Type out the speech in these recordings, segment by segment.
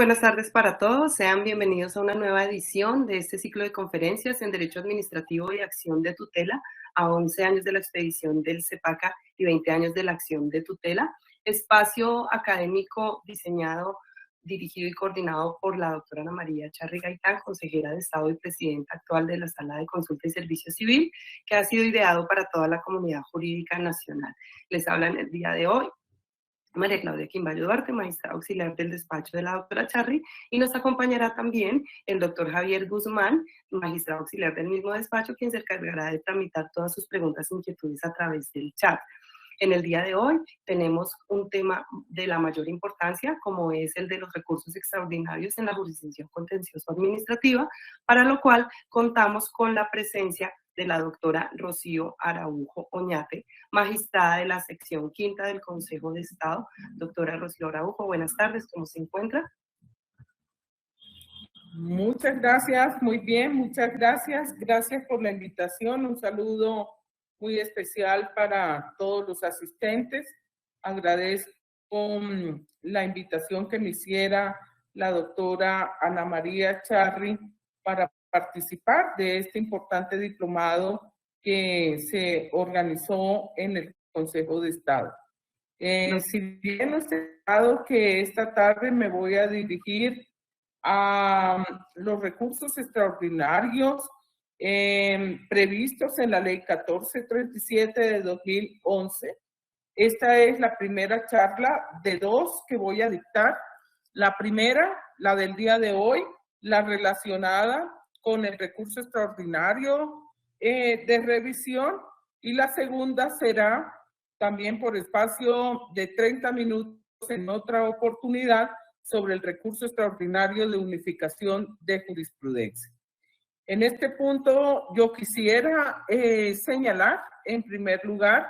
buenas tardes para todos. Sean bienvenidos a una nueva edición de este ciclo de conferencias en Derecho Administrativo y Acción de Tutela a 11 años de la expedición del CEPACA y 20 años de la acción de tutela. Espacio académico diseñado, dirigido y coordinado por la doctora Ana María Charri Gaitán, consejera de Estado y presidenta actual de la Sala de Consulta y Servicio Civil, que ha sido ideado para toda la comunidad jurídica nacional. Les habla en el día de hoy María Claudia Quimbayo Duarte, magistrada auxiliar del despacho de la doctora Charri, y nos acompañará también el doctor Javier Guzmán, magistrado auxiliar del mismo despacho, quien se encargará de tramitar todas sus preguntas e inquietudes a través del chat. En el día de hoy tenemos un tema de la mayor importancia, como es el de los recursos extraordinarios en la jurisdicción contencioso-administrativa, para lo cual contamos con la presencia de la doctora Rocío Araujo Oñate, magistrada de la sección quinta del Consejo de Estado. Doctora Rocío Araujo, buenas tardes, ¿cómo se encuentra? Muchas gracias, muy bien, muchas gracias. Gracias por la invitación. Un saludo muy especial para todos los asistentes. Agradezco la invitación que me hiciera la doctora Ana María Charri para participar de este importante diplomado que se organizó en el Consejo de Estado. Si bien he dado que esta tarde me voy a dirigir a los recursos extraordinarios previstos en la Ley 1437 de 2011. Esta es la primera charla de dos que voy a dictar. La primera, la del día de hoy, la relacionada con el recurso extraordinario de revisión, y la segunda será también por espacio de 30 minutos en otra oportunidad sobre el recurso extraordinario de unificación de jurisprudencia. En este punto yo quisiera señalar en primer lugar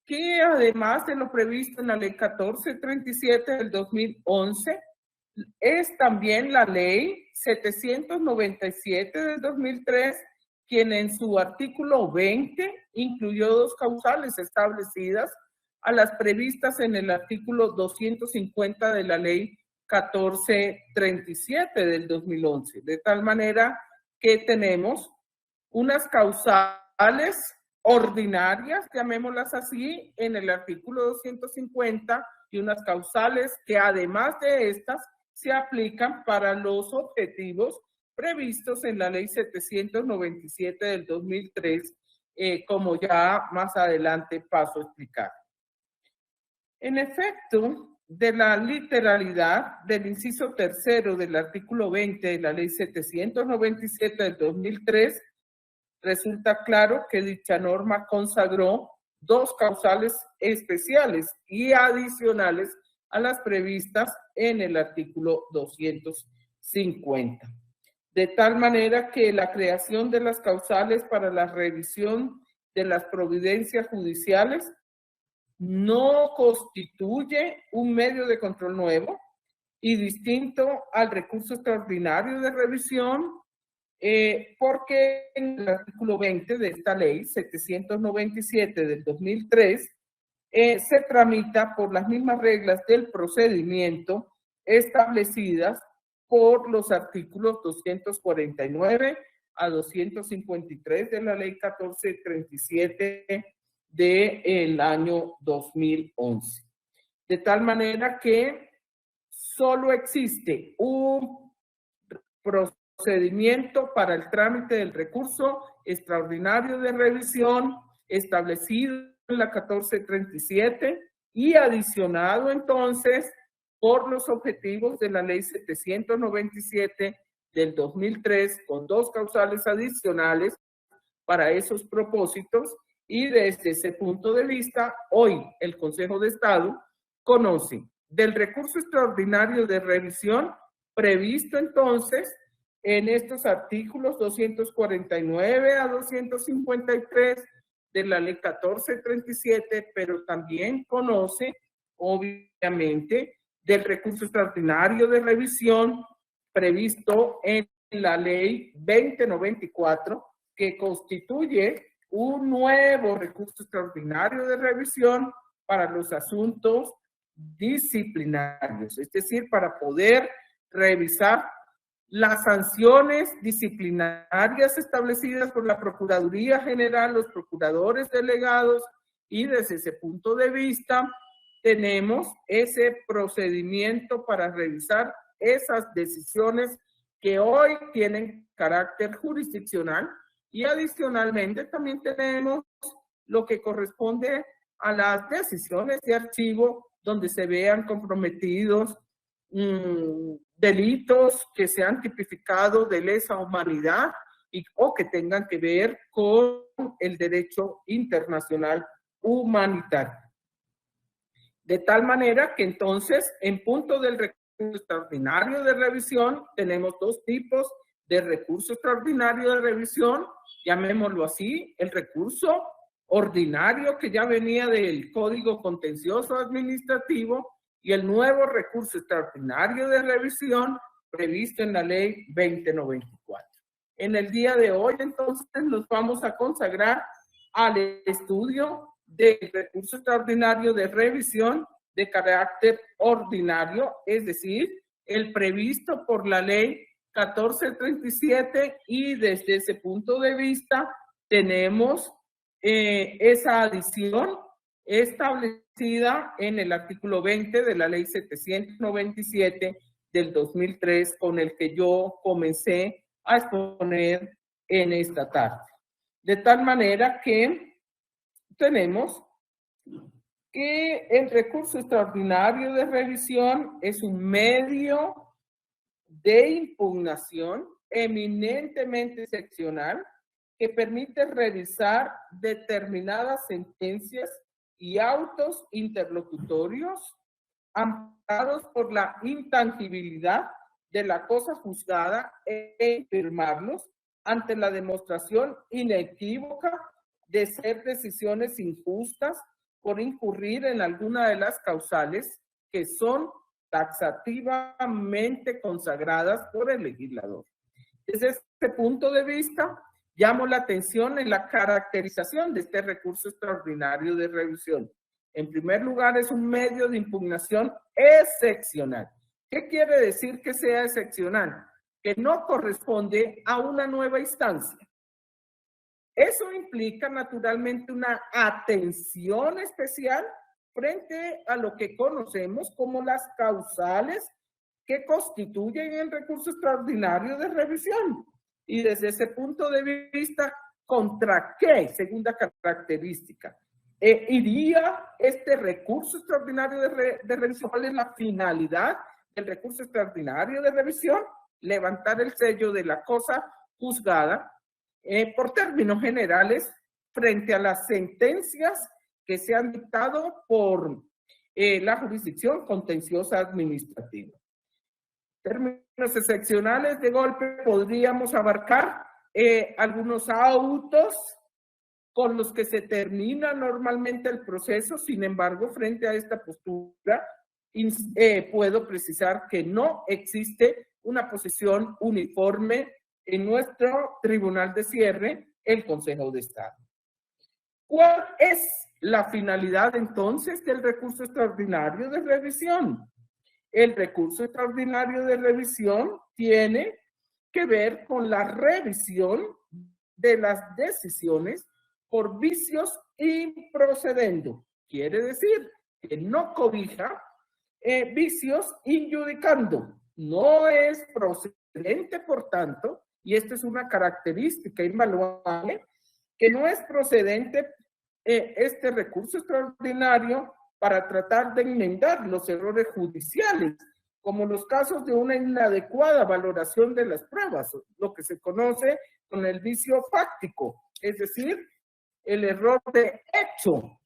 que además de lo previsto en la Ley 1437 del 2011, es también la Ley 797 del 2003, quien en su artículo 20 incluyó dos causales establecidas a las previstas en el artículo 250 de la Ley 1437 del 2011, de tal manera que tenemos unas causales ordinarias, llamémoslas así, en el artículo 250, y unas causales que además de estas se aplican para los objetivos previstos en la Ley 797 del 2003, como ya más adelante paso a explicar. En efecto, de la literalidad del inciso tercero del artículo 20 de la Ley 797 del 2003, resulta claro que dicha norma consagró dos causales especiales y adicionales a las previstas en el artículo 250. De tal manera que la creación de las causales para la revisión de las providencias judiciales no constituye un medio de control nuevo y distinto al recurso extraordinario de revisión, porque en el artículo 20 de esta ley 797 del 2003 se tramita por las mismas reglas del procedimiento establecidas por los artículos 249 a 253 de la ley 1437 del año 2011. De tal manera que solo existe un procedimiento para el trámite del recurso extraordinario de revisión establecido en la 1437 y adicionado entonces por los objetivos de la ley 797 del 2003, con dos causales adicionales para esos propósitos. Y desde ese punto de vista, hoy el Consejo de Estado conoce del recurso extraordinario de revisión previsto entonces en estos artículos 249 a 253 de la ley 1437, pero también conoce, obviamente, del recurso extraordinario de revisión previsto en la ley 2094, que constituye un nuevo recurso extraordinario de revisión para los asuntos disciplinarios, es decir, para poder revisar las sanciones disciplinarias establecidas por la Procuraduría General, los procuradores delegados, y desde ese punto de vista tenemos ese procedimiento para revisar esas decisiones que hoy tienen carácter jurisdiccional, y adicionalmente también tenemos lo que corresponde a las decisiones de archivo donde se vean comprometidos delitos que se han tipificado de lesa humanidad o que tengan que ver con el derecho internacional humanitario. De tal manera que entonces, en punto del recurso extraordinario de revisión, tenemos dos tipos de recurso extraordinario de revisión, llamémoslo así, el recurso ordinario que ya venía del Código Contencioso Administrativo y el nuevo recurso extraordinario de revisión previsto en la Ley 2094. En el día de hoy, entonces, nos vamos a consagrar al estudio del recurso extraordinario de revisión de carácter ordinario, es decir, el previsto por la Ley 1437, y desde ese punto de vista tenemos esa adición establecida en el artículo 20 de la Ley 797 del 2003, con el que yo comencé a exponer en esta tarde. De tal manera que tenemos que el recurso extraordinario de revisión es un medio de impugnación eminentemente excepcional que permite revisar determinadas sentencias y autos interlocutorios amparados por la intangibilidad de la cosa juzgada e firmarlos ante la demostración inequívoca de ser decisiones injustas por incurrir en alguna de las causales que son taxativamente consagradas por el legislador. Desde este punto de vista, llamo la atención en la caracterización de este recurso extraordinario de revisión. En primer lugar, es un medio de impugnación excepcional. ¿Qué quiere decir que sea excepcional? Que no corresponde a una nueva instancia. Eso implica naturalmente una atención especial frente a lo que conocemos como las causales que constituyen el recurso extraordinario de revisión. Y desde ese punto de vista, ¿contra qué? Segunda característica. ¿Iría este recurso extraordinario de revisión? ¿Cuál es la finalidad del recurso extraordinario de revisión? Levantar el sello de la cosa juzgada, por términos generales, frente a las sentencias que se han dictado por la jurisdicción contenciosa administrativa. Términos excepcionales, de golpe podríamos abarcar algunos autos con los que se termina normalmente el proceso. Sin embargo, frente a esta postura, puedo precisar que no existe una posición uniforme en nuestro tribunal de cierre, el Consejo de Estado. ¿Cuál es la finalidad entonces del recurso extraordinario de revisión? El recurso extraordinario de revisión tiene que ver con la revisión de las decisiones por vicios improcedendo. Quiere decir que no cobija vicios injudicando. No es procedente, por tanto, y esta es una característica invaluable, que no es procedente este recurso extraordinario para tratar de enmendar los errores judiciales, como los casos de una inadecuada valoración de las pruebas, lo que se conoce con el vicio fáctico, es decir, el error de hecho.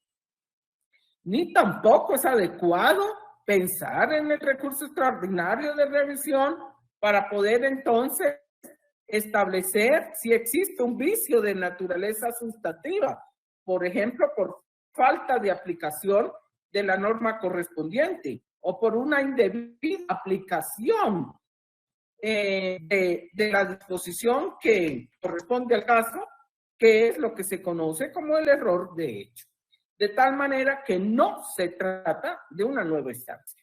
Ni tampoco es adecuado pensar en el recurso extraordinario de revisión para poder entonces establecer si existe un vicio de naturaleza sustantiva, por ejemplo, por falta de aplicación de la norma correspondiente o por una indebida aplicación de la disposición que corresponde al caso, que es lo que se conoce como el error de hecho. De tal manera que no se trata de una nueva instancia.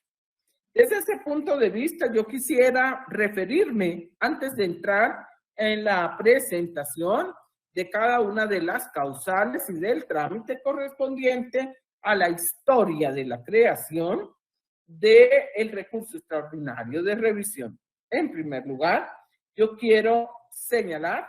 Desde ese punto de vista, yo quisiera referirme, antes de entrar en la presentación de cada una de las causales y del trámite correspondiente a la historia de la creación del recurso extraordinario de revisión. En primer lugar, yo quiero señalar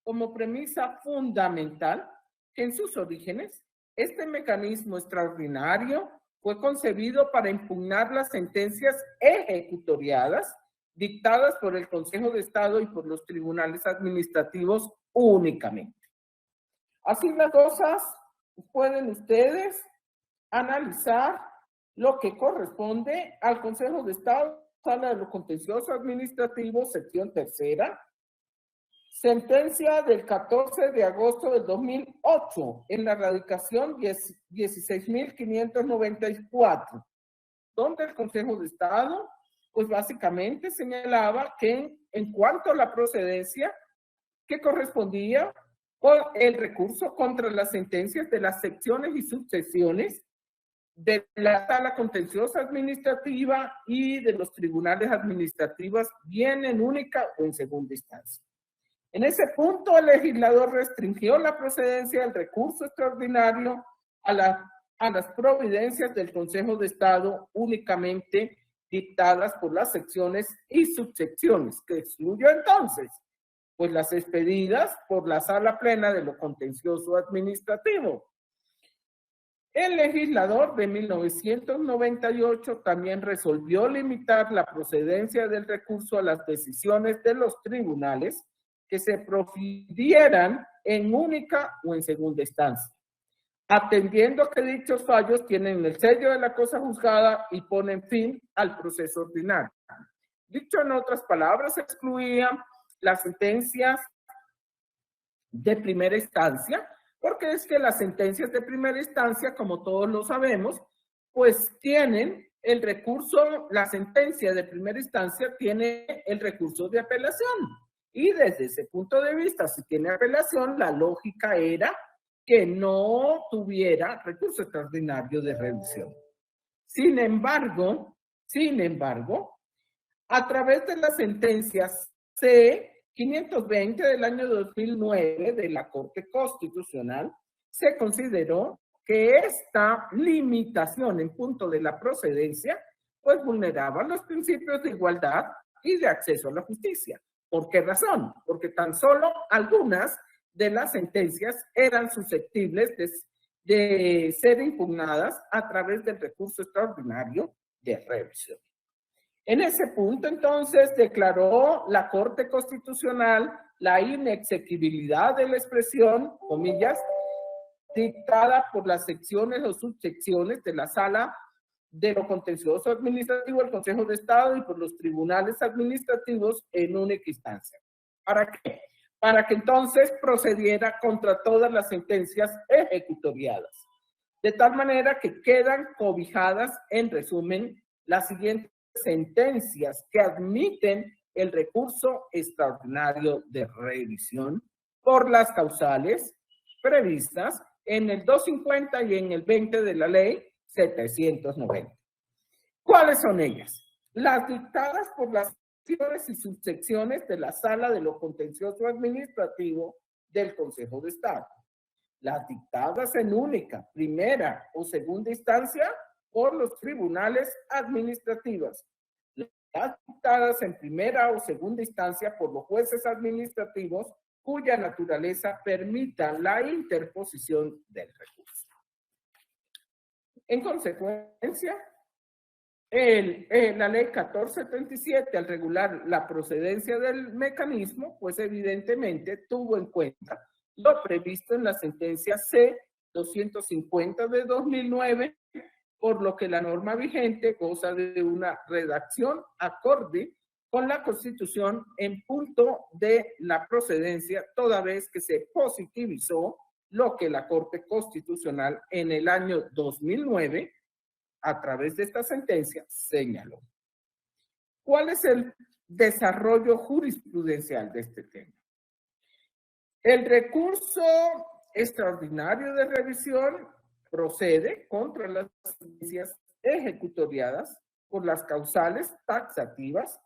como premisa fundamental que en sus orígenes este mecanismo extraordinario fue concebido para impugnar las sentencias ejecutoriadas dictadas por el Consejo de Estado y por los tribunales administrativos únicamente. Así las cosas, pueden ustedes analizar lo que corresponde al Consejo de Estado, Sala de lo Contencioso Administrativo, sección tercera, sentencia del 14 de agosto del 2008, en la radicación 16.594, donde el Consejo de Estado, pues básicamente señalaba que en cuanto a la procedencia que correspondía con el recurso contra las sentencias de las secciones y subsecciones de la Sala Contenciosa Administrativa y de los tribunales administrativos, bien en única o en segunda instancia. En ese punto, el legislador restringió la procedencia del recurso extraordinario a las providencias del Consejo de Estado únicamente dictadas por las secciones y subsecciones, que excluyó entonces, pues las expedidas por la Sala Plena de lo Contencioso Administrativo. El legislador de 1998 también resolvió limitar la procedencia del recurso a las decisiones de los tribunales que se profirieran en única o en segunda instancia, atendiendo que dichos fallos tienen el sello de la cosa juzgada y ponen fin al proceso ordinario. Dicho en otras palabras, excluían las sentencias de primera instancia, porque es que las sentencias de primera instancia, como todos lo sabemos, pues tienen el recurso, la sentencia de primera instancia tiene el recurso de apelación. Y desde ese punto de vista, si tiene apelación, la lógica era que no tuviera recurso extraordinario de revisión. Sin embargo, a través de las sentencias C-520 del año 2009 de la Corte Constitucional, se consideró que esta limitación en punto de la procedencia pues vulneraba los principios de igualdad y de acceso a la justicia. ¿Por qué razón? Porque tan solo algunas de las sentencias eran susceptibles de ser impugnadas a través del recurso extraordinario de revisión. En ese punto, entonces, declaró la Corte Constitucional la inexequibilidad de la expresión, comillas, dictada por las secciones o subsecciones de la Sala de lo Contencioso Administrativo del Consejo de Estado y por los tribunales administrativos en única instancia. ¿Para qué? Para que entonces procediera contra todas las sentencias ejecutoriadas. De tal manera que quedan cobijadas, en resumen, las siguientes sentencias que admiten el recurso extraordinario de revisión por las causales previstas en el 250 y en el 20 de la ley 790. ¿Cuáles son ellas? Las dictadas por las secciones y subsecciones de la Sala de lo Contencioso Administrativo del Consejo de Estado. Las dictadas en única, primera o segunda instancia por los tribunales administrativos. Las dictadas en primera o segunda instancia por los jueces administrativos cuya naturaleza permita la interposición del recurso. En consecuencia, la ley 1437, al regular la procedencia del mecanismo, pues evidentemente tuvo en cuenta lo previsto en la sentencia C-250 de 2009, por lo que la norma vigente goza de una redacción acorde con la Constitución en punto de la procedencia, toda vez que se positivizó lo que la Corte Constitucional en el año 2009, a través de esta sentencia, señaló. ¿Cuál es el desarrollo jurisprudencial de este tema? El recurso extraordinario de revisión procede contra las sentencias ejecutoriadas por las causales taxativas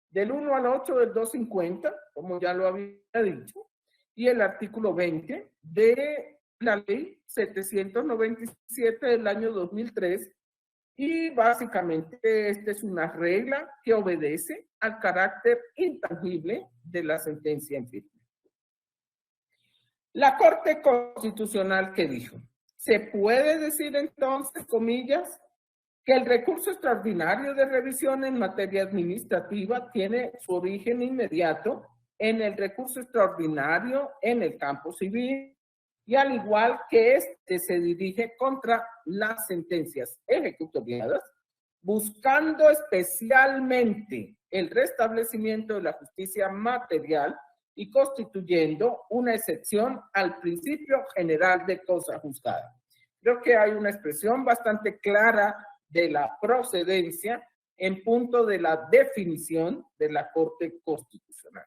del 1 al 8 del 250, como ya lo había dicho, y el artículo 20 de la ley 797 del año 2003, y básicamente esta es una regla que obedece al carácter intangible de la sentencia en firme. La Corte Constitucional, ¿qué dijo? Se puede decir entonces, comillas, que el recurso extraordinario de revisión en materia administrativa tiene su origen inmediato en el recurso extraordinario en el campo civil, y al igual que este se dirige contra las sentencias ejecutoriadas, buscando especialmente el restablecimiento de la justicia material y constituyendo una excepción al principio general de cosa juzgada. Creo que hay una expresión bastante clara de la procedencia en punto de la definición de la Corte Constitucional.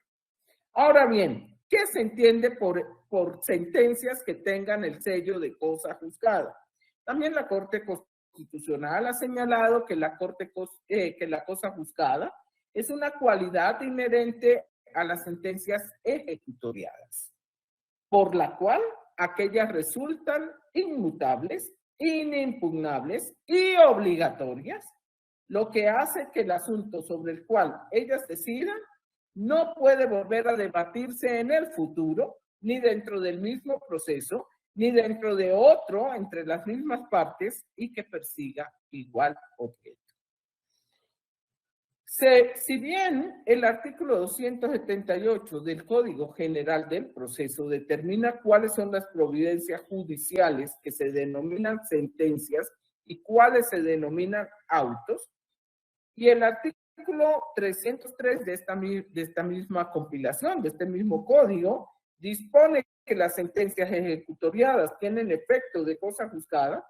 Ahora bien, ¿qué se entiende por sentencias que tengan el sello de cosa juzgada? También la Corte Constitucional ha señalado que la cosa juzgada es una cualidad inherente a las sentencias ejecutoriadas, por la cual aquellas resultan inmutables, inimpugnables y obligatorias, lo que hace que el asunto sobre el cual ellas decidan no puede volver a debatirse en el futuro, ni dentro del mismo proceso, ni dentro de otro entre las mismas partes y que persiga igual objeto. Si bien el artículo 278 del Código General del Proceso determina cuáles son las providencias judiciales que se denominan sentencias y cuáles se denominan autos, y el artículo 303 de esta misma compilación, de este mismo código, dispone que las sentencias ejecutoriadas tienen efecto de cosa juzgada,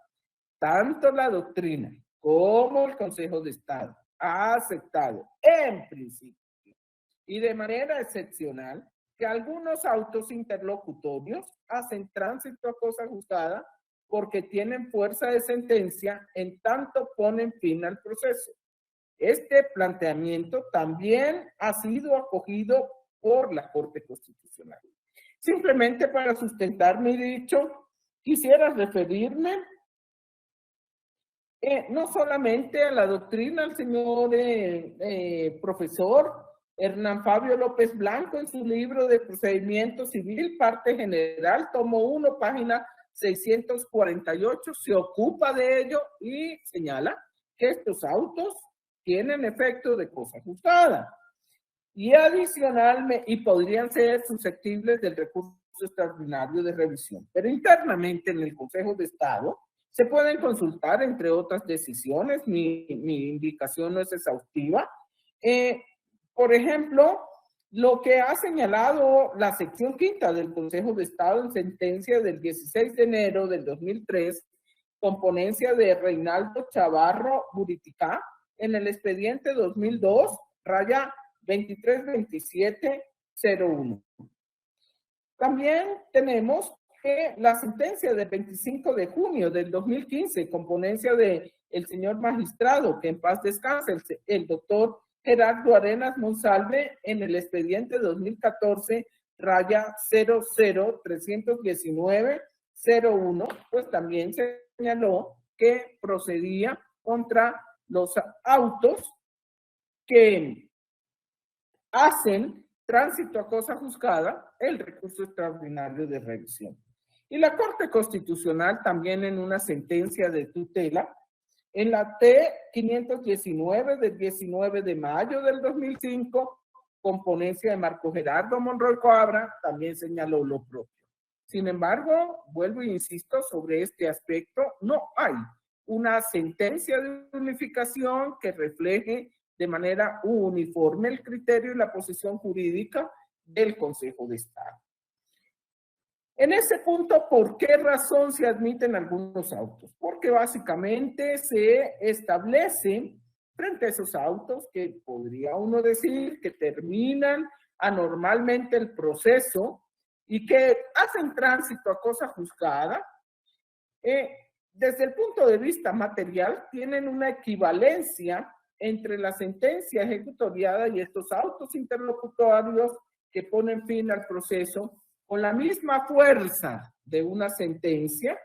tanto la doctrina como el Consejo de Estado ha aceptado en principio y de manera excepcional que algunos autos interlocutorios hacen tránsito a cosa juzgada porque tienen fuerza de sentencia en tanto ponen fin al proceso. Este planteamiento también ha sido acogido por la Corte Constitucional. Simplemente para sustentar mi dicho, quisiera referirme no solamente a la doctrina, al señor profesor Hernán Fabio López Blanco en su libro de Procedimiento Civil, parte general, tomo 1, página 648, se ocupa de ello y señala que estos autos tienen efecto de cosa juzgada y adicionalmente, y podrían ser susceptibles del recurso extraordinario de revisión. Pero internamente en el Consejo de Estado se pueden consultar, entre otras decisiones, mi indicación no es exhaustiva. Por ejemplo, lo que ha señalado la sección quinta del Consejo de Estado en sentencia del 16 de enero del 2003, con ponencia de Reinaldo Chavarro Buriticá, en el expediente 2002, raya 232701. También tenemos que la sentencia del 25 de junio del 2015, con ponencia del señor magistrado, que en paz descanse, el doctor Gerardo Arenas Monsalve, en el expediente 2014, raya 0031901, pues también señaló que procedía contra los autos que hacen tránsito a cosa juzgada el recurso extraordinario de revisión. Y la Corte Constitucional también en una sentencia de tutela, en la T-519 del 19 de mayo del 2005, con ponencia de Marco Gerardo Monroy Coabra, también señaló lo propio. Sin embargo, vuelvo e insisto sobre este aspecto, no hay una sentencia de unificación que refleje de manera uniforme el criterio y la posición jurídica del Consejo de Estado. En ese punto, ¿por qué razón se admiten algunos autos? Porque básicamente se establece frente a esos autos que podría uno decir que terminan anormalmente el proceso y que hacen tránsito a cosa juzgada, desde el punto de vista material tienen una equivalencia entre la sentencia ejecutoriada y estos autos interlocutorios que ponen fin al proceso con la misma fuerza de una sentencia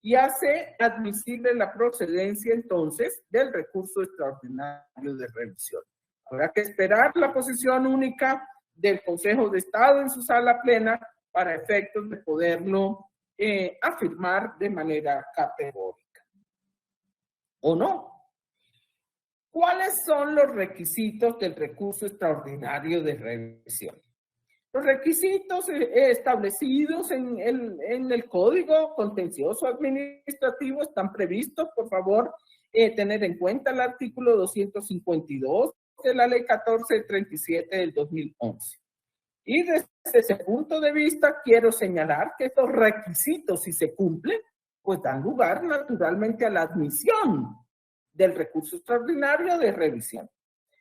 y hace admisible la procedencia entonces del recurso extraordinario de revisión. Habrá que esperar la posición única del Consejo de Estado en su sala plena para efectos de poderlo afirmar de manera categórica. ¿O no? ¿Cuáles son los requisitos del recurso extraordinario de revisión? Los requisitos establecidos en el Código Contencioso Administrativo están previstos, por favor, tener en cuenta el artículo 252 de la Ley 1437 del 2011. Y desde ese punto de vista quiero señalar que estos requisitos, si se cumplen, pues dan lugar naturalmente a la admisión del recurso extraordinario de revisión.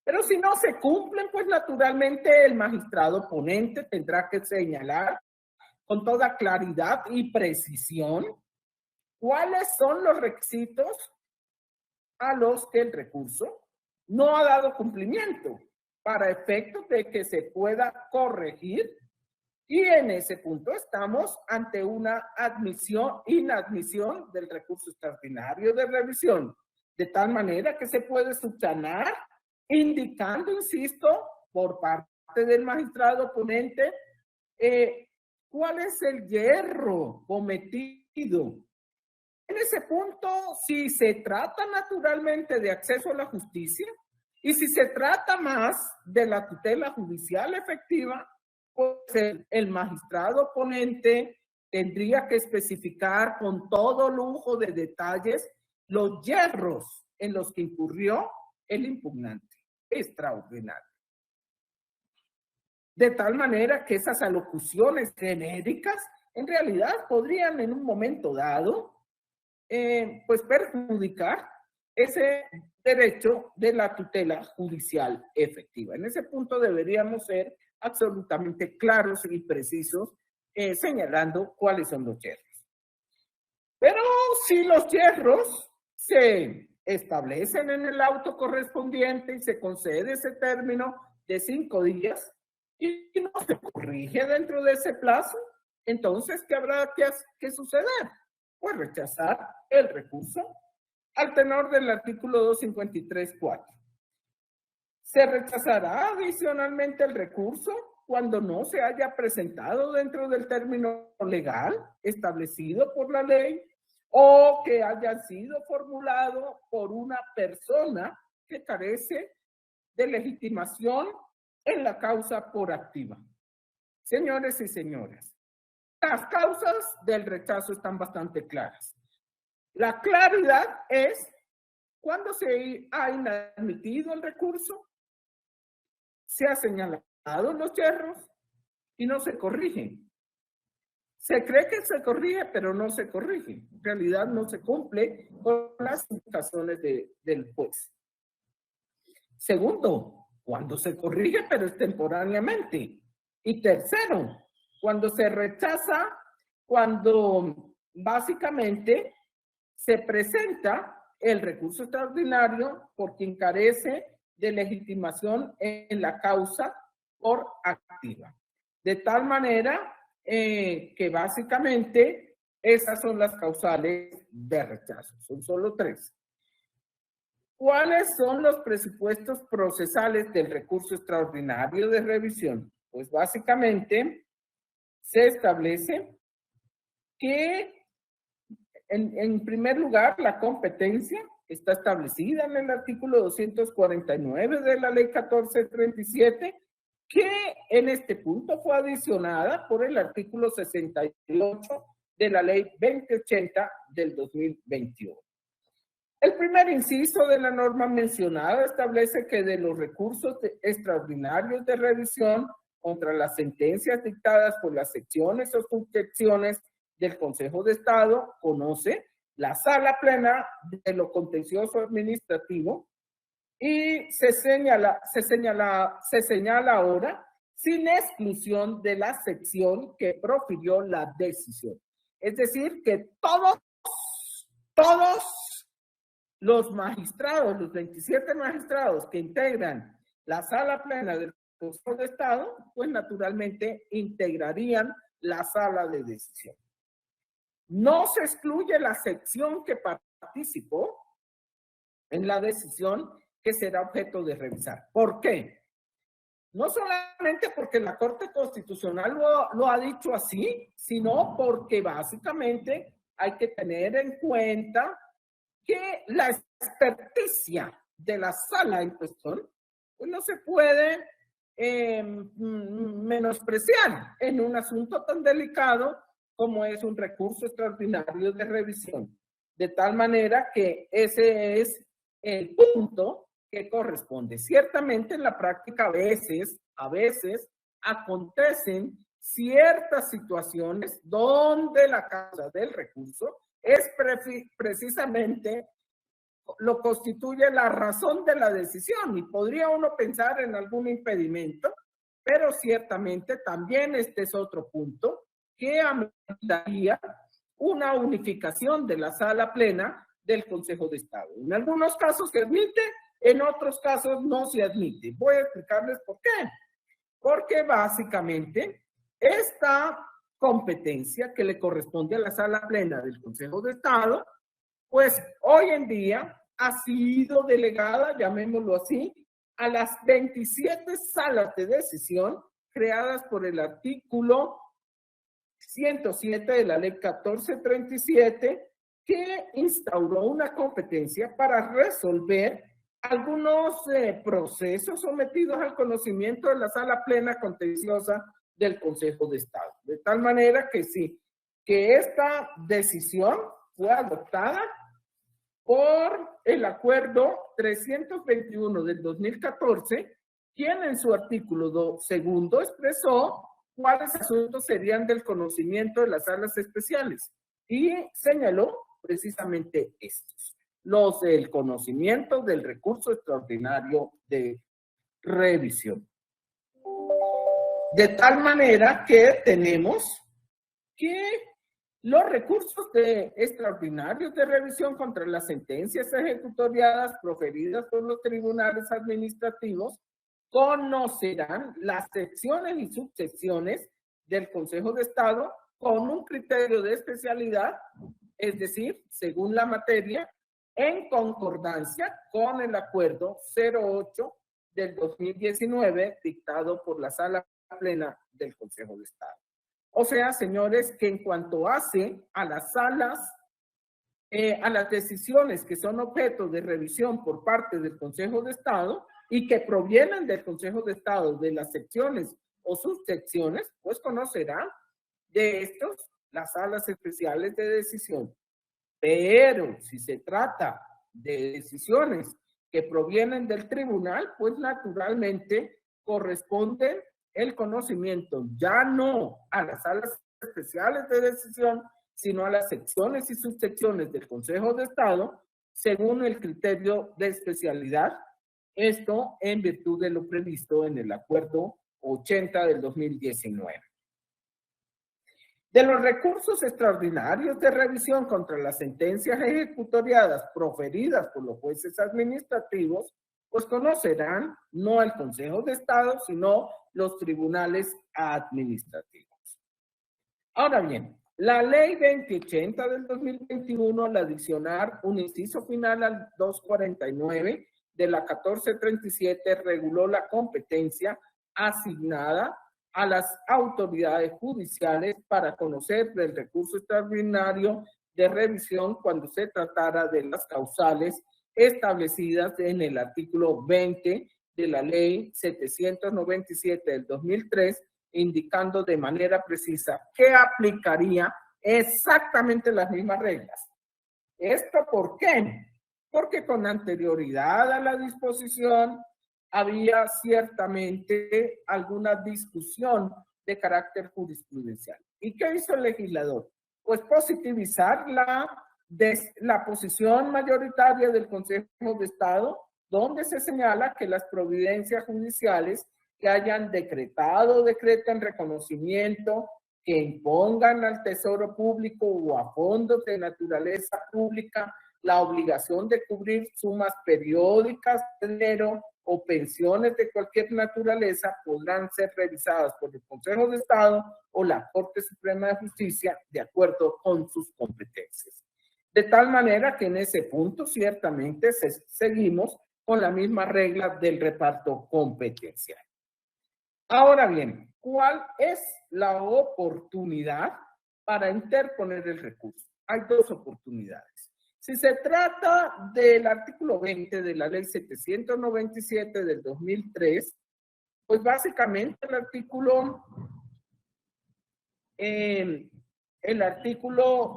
Pero si no se cumplen, pues naturalmente el magistrado ponente tendrá que señalar con toda claridad y precisión cuáles son los requisitos a los que el recurso no ha dado cumplimiento para efectos de que se pueda corregir. Y en ese punto estamos ante una inadmisión del recurso extraordinario de revisión, de tal manera que se puede subsanar indicando, insisto, por parte del magistrado ponente, cuál es el yerro cometido. En ese punto, si se trata naturalmente de acceso a la justicia y si se trata más de la tutela judicial efectiva, pues el magistrado ponente tendría que especificar con todo lujo de detalles los yerros en los que incurrió el impugnante extraordinario. De tal manera que esas alocuciones genéricas en realidad podrían en un momento dado pues perjudicar ese derecho de la tutela judicial efectiva. En ese punto deberíamos ser absolutamente claros y precisos señalando cuáles son los yerros. Pero si los yerros se establecen en el auto correspondiente y se concede ese término de 5 días y no se corrige dentro de ese plazo, entonces, ¿qué habrá que suceder? Pues rechazar el recurso al tenor del artículo 253.4. Se rechazará adicionalmente el recurso cuando no se haya presentado dentro del término legal establecido por la ley o que haya sido formulado por una persona que carece de legitimación en la causa por activa. Señores y señoras, las causas del rechazo están bastante claras. La claridad es cuando se ha inadmitido el recurso, se ha señalado los yerros y no se corrigen. Se cree que se corrige, pero no se corrige. En realidad no se cumple con las indicaciones del juez. Segundo, cuando se corrige, pero es temporariamente. Y tercero, cuando se rechaza, cuando básicamente se presenta el recurso extraordinario por quien carece de legitimación en la causa por activa. De tal manera que básicamente esas son las causales de rechazo. Son solo 3. ¿Cuáles son los presupuestos procesales del recurso extraordinario de revisión? Pues básicamente se establece que en primer lugar la competencia está establecida en el artículo 249 de la Ley 1437, que en este punto fue adicionada por el artículo 68 de la Ley 2080 del 2021. El primer inciso de la norma mencionada establece que de los recursos extraordinarios de revisión contra las sentencias dictadas por las secciones o subsecciones del Consejo de Estado, conoce la Sala Plena de lo Contencioso Administrativo y se señala ahora sin exclusión de la sección que profirió la decisión. Es decir, que todos los magistrados, los 27 magistrados que integran la sala plena del Consejo de Estado, pues naturalmente integrarían la sala de decisión. No se excluye la sección que participó en la decisión que será objeto de revisar. ¿Por qué? No solamente porque la Corte Constitucional lo ha dicho así, sino porque básicamente hay que tener en cuenta que la experticia de la sala en cuestión pues no se puede menospreciar en un asunto tan delicado como es un recurso extraordinario de revisión. De tal manera que ese es el punto que corresponde. Ciertamente en la práctica a veces acontecen ciertas situaciones donde la causa del recurso es precisamente lo constituye la razón de la decisión y podría uno pensar en algún impedimento, pero ciertamente también este es otro punto que ameritaría una unificación de la sala plena del Consejo de Estado. En algunos casos se admite, en otros casos no se admite. Voy a explicarles por qué. Porque básicamente esta competencia que le corresponde a la sala plena del Consejo de Estado, pues hoy en día ha sido delegada, llamémoslo así, a las 27 salas de decisión creadas por el artículo 107 de la ley 1437, que instauró una competencia para resolver algunos procesos sometidos al conocimiento de la sala plena contenciosa del Consejo de Estado. De tal manera que sí, que esta decisión fue adoptada por el acuerdo 321 del 2014, quien en su artículo segundo expresó cuáles asuntos serían del conocimiento de las salas especiales y señaló precisamente estos, los del conocimiento del recurso extraordinario de revisión. De tal manera que tenemos que los recursos extraordinarios de revisión contra las sentencias ejecutoriadas proferidas por los tribunales administrativos conocerán las secciones y subsecciones del Consejo de Estado con un criterio de especialidad, es decir, según la materia, en concordancia con el acuerdo 08 del 2019 dictado por la Sala Plena del Consejo de Estado. O sea, señores, que en cuanto hace a las salas, a las decisiones que son objeto de revisión por parte del Consejo de Estado y que provienen del Consejo de Estado, de las secciones o subsecciones, pues conocerán de estos las salas especiales de decisión. Pero si se trata de decisiones que provienen del tribunal, pues naturalmente corresponde el conocimiento ya no a las salas especiales de decisión, sino a las secciones y subsecciones del Consejo de Estado, según el criterio de especialidad, esto en virtud de lo previsto en el Acuerdo 80 del 2019. De los recursos extraordinarios de revisión contra las sentencias ejecutoriadas proferidas por los jueces administrativos, pues conocerán no el Consejo de Estado, sino los tribunales administrativos. Ahora bien, la Ley 2080 del 2021, al adicionar un inciso final al 249 de la 1437, reguló la competencia asignada a las autoridades judiciales para conocer del recurso extraordinario de revisión cuando se tratara de las causales establecidas en el artículo 20 de la Ley 797 del 2003, indicando de manera precisa que aplicaría exactamente las mismas reglas. ¿Esto por qué? Porque con anterioridad a la disposición había ciertamente alguna discusión de carácter jurisprudencial. ¿Y qué hizo el legislador? Pues positivizar la posición mayoritaria del Consejo de Estado, donde se señala que las providencias judiciales que hayan decretado en reconocimiento, que impongan al Tesoro Público o a fondos de naturaleza pública la obligación de cubrir sumas periódicas de dinero o pensiones de cualquier naturaleza podrán ser revisadas por el Consejo de Estado o la Corte Suprema de Justicia de acuerdo con sus competencias. De tal manera que en ese punto ciertamente seguimos con la misma regla del reparto competencial. Ahora bien, ¿cuál es la oportunidad para interponer el recurso? Hay dos oportunidades. Si se trata del artículo 20 de la Ley 797 del 2003, pues básicamente el artículo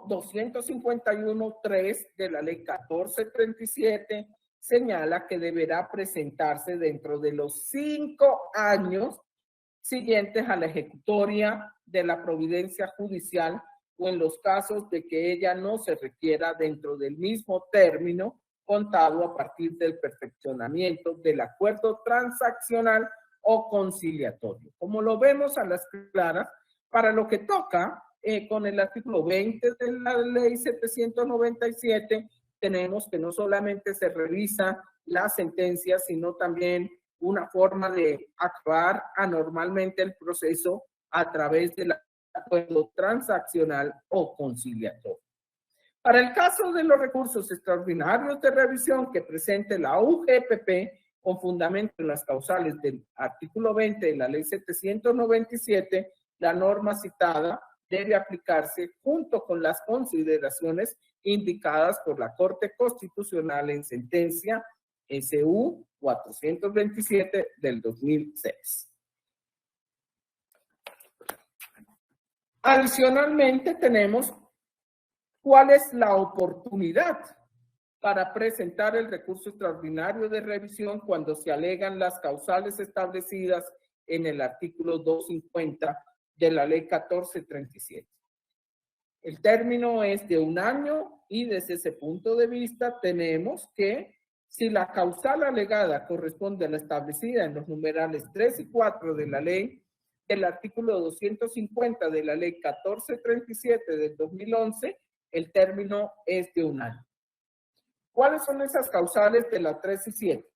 251.3 de la Ley 1437 señala que deberá presentarse dentro de los 5 años siguientes a la ejecutoria de la providencia judicial o en los casos de que ella no se requiera dentro del mismo término contado a partir del perfeccionamiento del acuerdo transaccional o conciliatorio. Como lo vemos a las claras, para lo que toca con el artículo 20 de la Ley 797, tenemos que no solamente se revisa la sentencia, sino también una forma de acabar anormalmente el proceso a través del acuerdo transaccional o conciliatorio. Para el caso de los recursos extraordinarios de revisión que presente la UGPP con fundamento en las causales del artículo 20 de la Ley 797, la norma citada debe aplicarse junto con las consideraciones indicadas por la Corte Constitucional en sentencia SU 427 del 2006. Adicionalmente, tenemos cuál es la oportunidad para presentar el recurso extraordinario de revisión cuando se alegan las causales establecidas en el artículo 250 de la Ley 1437. El término es de 1 año y desde ese punto de vista tenemos que si la causal alegada corresponde a la establecida en los numerales 3 y 4 de la ley, el artículo 250 de la Ley 1437 del 2011, el término es de 1 año. ¿Cuáles son esas causales de la 3 y 7?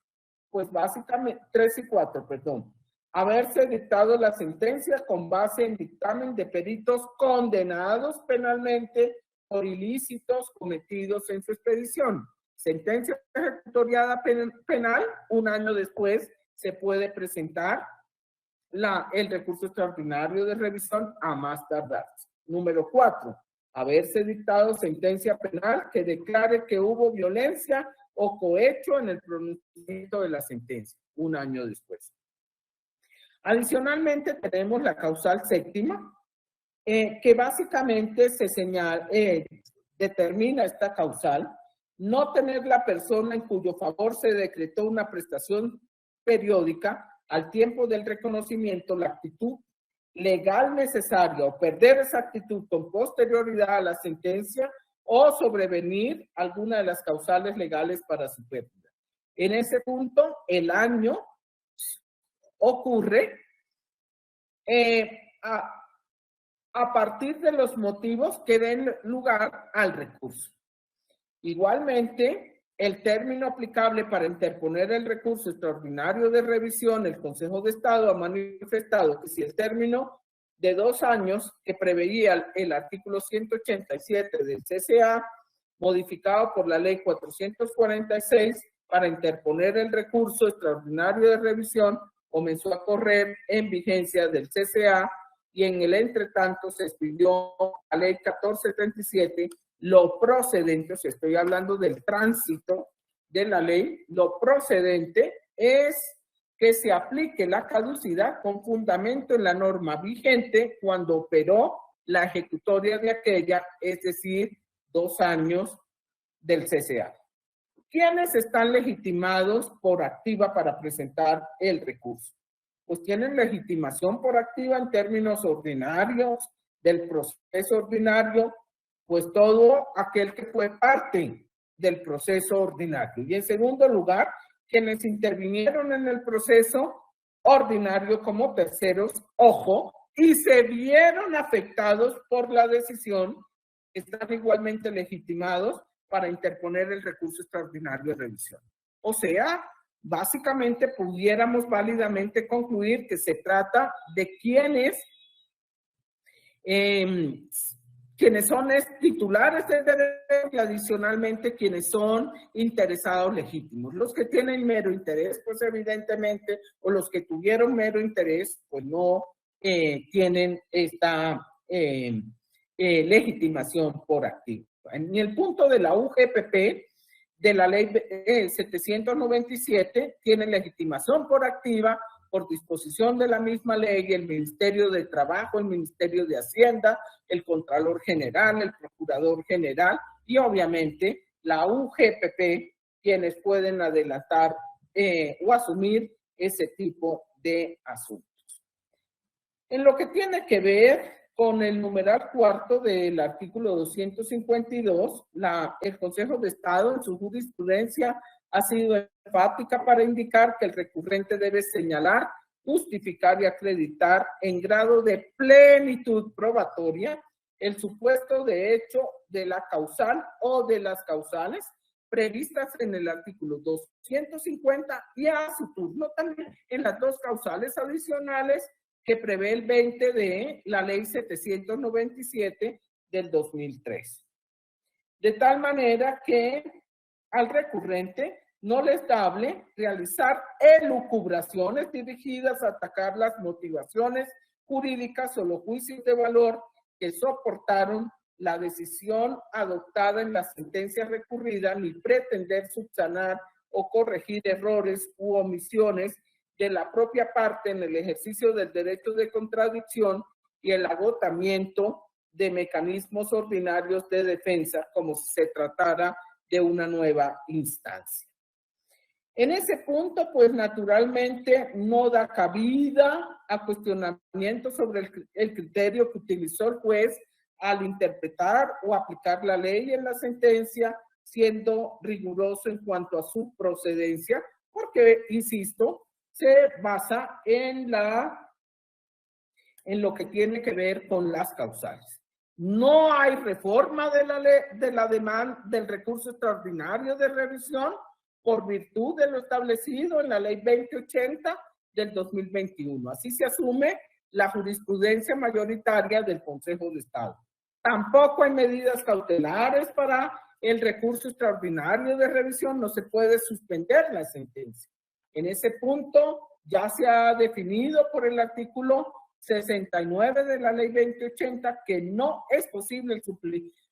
Pues básicamente, 3 y 4, perdón. Haberse dictado la sentencia con base en dictamen de peritos condenados penalmente por ilícitos cometidos en su expedición. Sentencia ejecutoriada penal, 1 año después se puede presentar el recurso extraordinario de revisión a más tardar. Número 4, haberse dictado sentencia penal que declare que hubo violencia o cohecho en el pronunciamiento de la sentencia, 1 año después. Adicionalmente tenemos la causal séptima, que básicamente determina esta causal, no tener la persona en cuyo favor se decretó una prestación periódica al tiempo del reconocimiento la actitud legal necesaria o perder esa actitud con posterioridad a la sentencia o sobrevenir alguna de las causales legales para su pérdida. En ese punto, el año ocurre a partir de los motivos que den lugar al recurso. Igualmente, el término aplicable para interponer el recurso extraordinario de revisión, el Consejo de Estado ha manifestado que si el término de 2 años que preveía el artículo 187 del CCA, modificado por la Ley 446 para interponer el recurso extraordinario de revisión, comenzó a correr en vigencia del CCA y en el entretanto se expidió la Ley 1437. Lo procedente, o sea, estoy hablando del tránsito de la ley, lo procedente es que se aplique la caducidad con fundamento en la norma vigente cuando operó la ejecutoria de aquella, es decir, 2 años del CCA. ¿Quiénes están legitimados por activa para presentar el recurso? Pues tienen legitimación por activa en términos ordinarios del proceso ordinario, pues todo aquel que fue parte del proceso ordinario. Y en segundo lugar, quienes intervinieron en el proceso ordinario como terceros, ojo, y se vieron afectados por la decisión, están igualmente legitimados para interponer el recurso extraordinario de revisión. O sea, básicamente pudiéramos válidamente concluir que se trata de quienes son titulares del derecho y adicionalmente quienes son interesados legítimos. Los que tienen mero interés, pues evidentemente, o los que tuvieron mero interés, pues no tienen esta legitimación por activo. En el punto de la UGPP, de la ley 797, tiene legitimación por activa por disposición de la misma ley, el Ministerio de Trabajo, el Ministerio de Hacienda, el Contralor General, el Procurador General y obviamente la UGPP, quienes pueden adelantar o asumir ese tipo de asuntos. En lo que tiene que ver con el numeral cuarto del artículo 252, el Consejo de Estado en su jurisprudencia ha sido enfática para indicar que el recurrente debe señalar, justificar y acreditar en grado de plenitud probatoria el supuesto de hecho de la causal o de las causales previstas en el artículo 250 y a su turno también en las dos causales adicionales que prevé el 20 de la ley 797 del 2003. De tal manera que al recurrente no le es dable realizar elucubraciones dirigidas a atacar las motivaciones jurídicas o los juicios de valor que soportaron la decisión adoptada en la sentencia recurrida, ni pretender subsanar o corregir errores u omisiones de la propia parte en el ejercicio del derecho de contradicción y el agotamiento de mecanismos ordinarios de defensa como si se tratara de una nueva instancia. En ese punto, pues naturalmente no da cabida a cuestionamientos sobre el criterio que utilizó el juez al interpretar o aplicar la ley en la sentencia, siendo riguroso en cuanto a su procedencia, porque, insisto, se basa en lo que tiene que ver con las causales. No hay reforma de la ley, de la demanda del recurso extraordinario de revisión por virtud de lo establecido en la ley 2080 del 2021. Así se asume la jurisprudencia mayoritaria del Consejo de Estado. Tampoco hay medidas cautelares para el recurso extraordinario de revisión, no se puede suspender la sentencia. En ese punto ya se ha definido por el artículo 69 de la ley 2080 que no es posible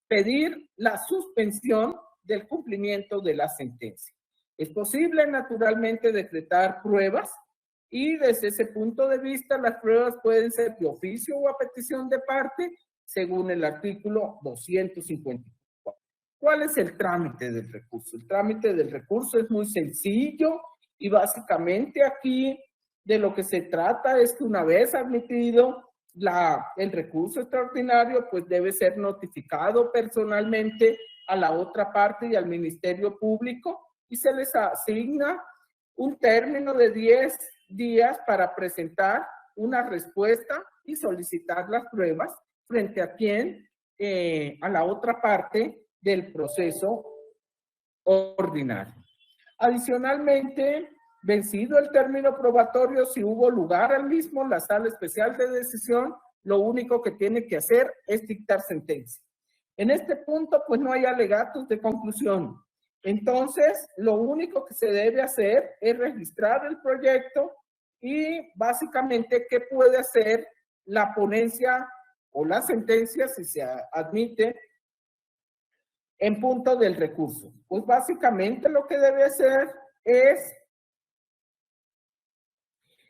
pedir la suspensión del cumplimiento de la sentencia. Es posible, naturalmente, decretar pruebas y desde ese punto de vista las pruebas pueden ser de oficio o a petición de parte según el artículo 254. ¿Cuál es el trámite del recurso? El trámite del recurso es muy sencillo y básicamente aquí de lo que se trata es que una vez admitido el recurso extraordinario, pues debe ser notificado personalmente a la otra parte y al Ministerio Público y se les asigna un término de 10 días para presentar una respuesta y solicitar las pruebas frente a a la otra parte del proceso ordinario. Adicionalmente, vencido el término probatorio, si hubo lugar al mismo, la sala especial de decisión, lo único que tiene que hacer es dictar sentencia. En este punto, pues no hay alegatos de conclusión. Entonces, lo único que se debe hacer es registrar el proyecto y básicamente qué puede hacer la ponencia o la sentencia si se admite en punto del recurso. Pues básicamente lo que debe hacer es,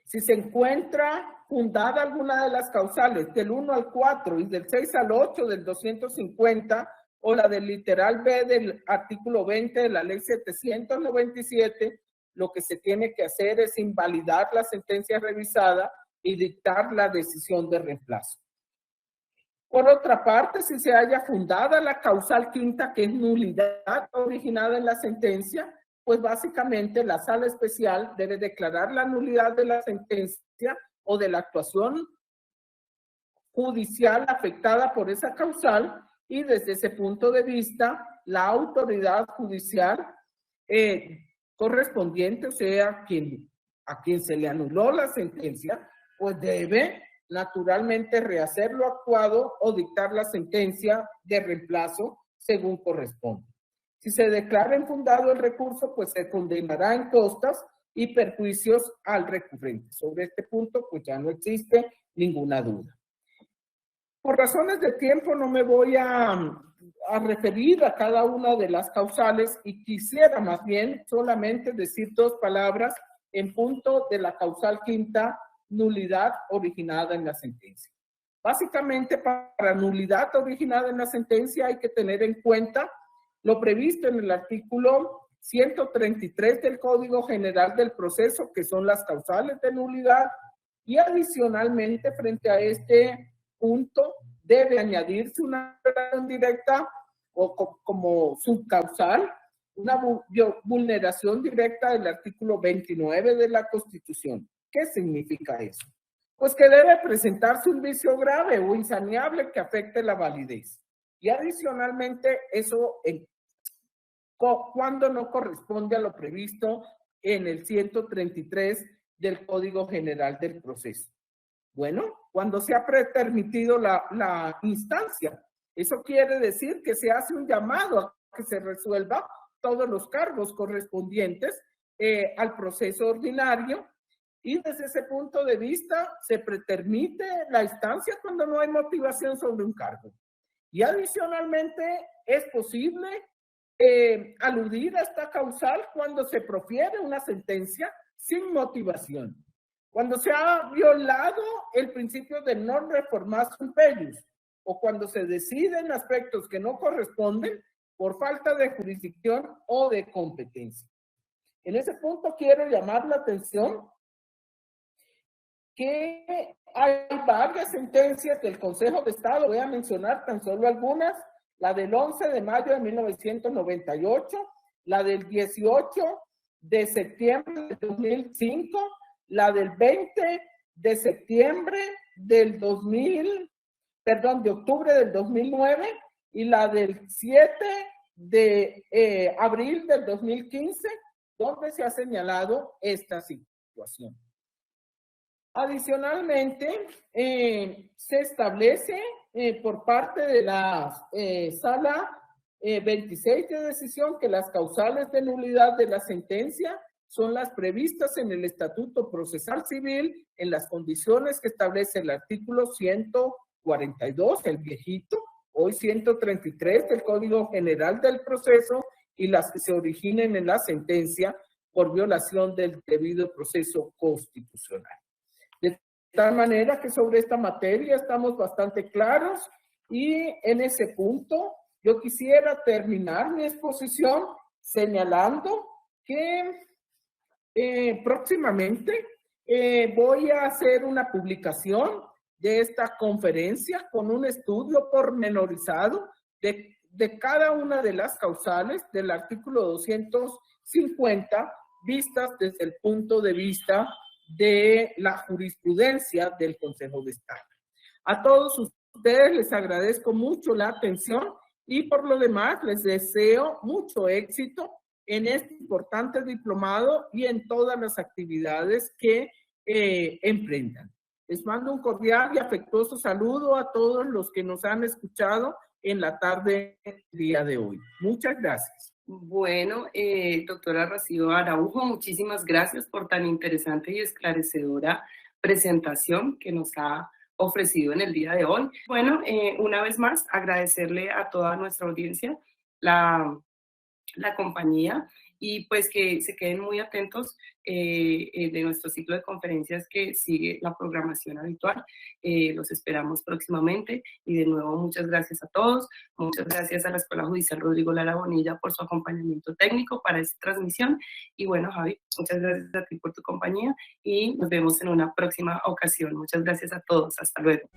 si se encuentra fundada alguna de las causales del 1 al 4 y del 6 al 8 del 250 o la del literal B del artículo 20 de la ley 797, lo que se tiene que hacer es invalidar la sentencia revisada y dictar la decisión de reemplazo. Por otra parte, si se haya fundada la causal quinta, que es nulidad originada en la sentencia, pues básicamente la sala especial debe declarar la nulidad de la sentencia o de la actuación judicial afectada por esa causal y desde ese punto de vista la autoridad judicial correspondiente, o sea, a quien se le anuló la sentencia, pues debe naturalmente rehacer lo actuado o dictar la sentencia de reemplazo según corresponde. Si se declara infundado el recurso, pues se condenará en costas y perjuicios al recurrente. Sobre este punto, pues ya no existe ninguna duda. Por razones de tiempo no me voy a referir a cada una de las causales y quisiera más bien solamente decir dos palabras en punto de la causal quinta, nulidad originada en la sentencia. Básicamente, para nulidad originada en la sentencia hay que tener en cuenta lo previsto en el artículo 133 del Código General del Proceso, que son las causales de nulidad, y adicionalmente frente a este punto debe añadirse una violación directa o como subcausal, una vulneración directa del artículo 29 de la Constitución. ¿Qué significa eso? Pues que debe presentarse un vicio grave o insaneable que afecte la validez. Y adicionalmente eso cuando no corresponde a lo previsto en el 133 del Código General del Proceso. Bueno, cuando se ha permitido la instancia, eso quiere decir que se hace un llamado a que se resuelva todos los cargos correspondientes al proceso ordinario, y desde ese punto de vista se pretermite la instancia cuando no hay motivación sobre un cargo. Y adicionalmente es posible aludir a esta causal cuando se profiere una sentencia sin motivación, cuando se ha violado el principio de non reformatio peius, o cuando se deciden aspectos que no corresponden por falta de jurisdicción o de competencia. En ese punto quiero llamar la atención que hay varias sentencias del Consejo de Estado, voy a mencionar tan solo algunas, la del 11 de mayo de 1998, la del 18 de septiembre de 2005, la del 20 de septiembre del de octubre del 2009 y la del 7 de abril del 2015, donde se ha señalado esta situación. Adicionalmente, se establece por parte de la Sala 26 de decisión que las causales de nulidad de la sentencia son las previstas en el Estatuto Procesal Civil en las condiciones que establece el artículo 142, el viejito, hoy 133 del Código General del Proceso, y las que se originen en la sentencia por violación del debido proceso constitucional. De tal manera que sobre esta materia estamos bastante claros, y en ese punto yo quisiera terminar mi exposición señalando que próximamente voy a hacer una publicación de esta conferencia con un estudio pormenorizado de cada una de las causales del artículo 250 vistas desde el punto de vista de la jurisprudencia del Consejo de Estado. A todos ustedes les agradezco mucho la atención y por lo demás les deseo mucho éxito en este importante diplomado y en todas las actividades que emprendan. Les mando un cordial y afectuoso saludo a todos los que nos han escuchado en la tarde del día de hoy. Muchas gracias. Bueno, doctora Rocío Araujo, muchísimas gracias por tan interesante y esclarecedora presentación que nos ha ofrecido en el día de hoy. Bueno, una vez más, agradecerle a toda nuestra audiencia la compañía, y pues que se queden muy atentos de nuestro ciclo de conferencias que sigue la programación habitual. Los esperamos próximamente, y de nuevo muchas gracias a todos. Muchas gracias a la Escuela Judicial Rodrigo Lara Bonilla por su acompañamiento técnico para esta transmisión. Y bueno, Javi, muchas gracias a ti por tu compañía y nos vemos en una próxima ocasión. Muchas gracias a todos. Hasta luego.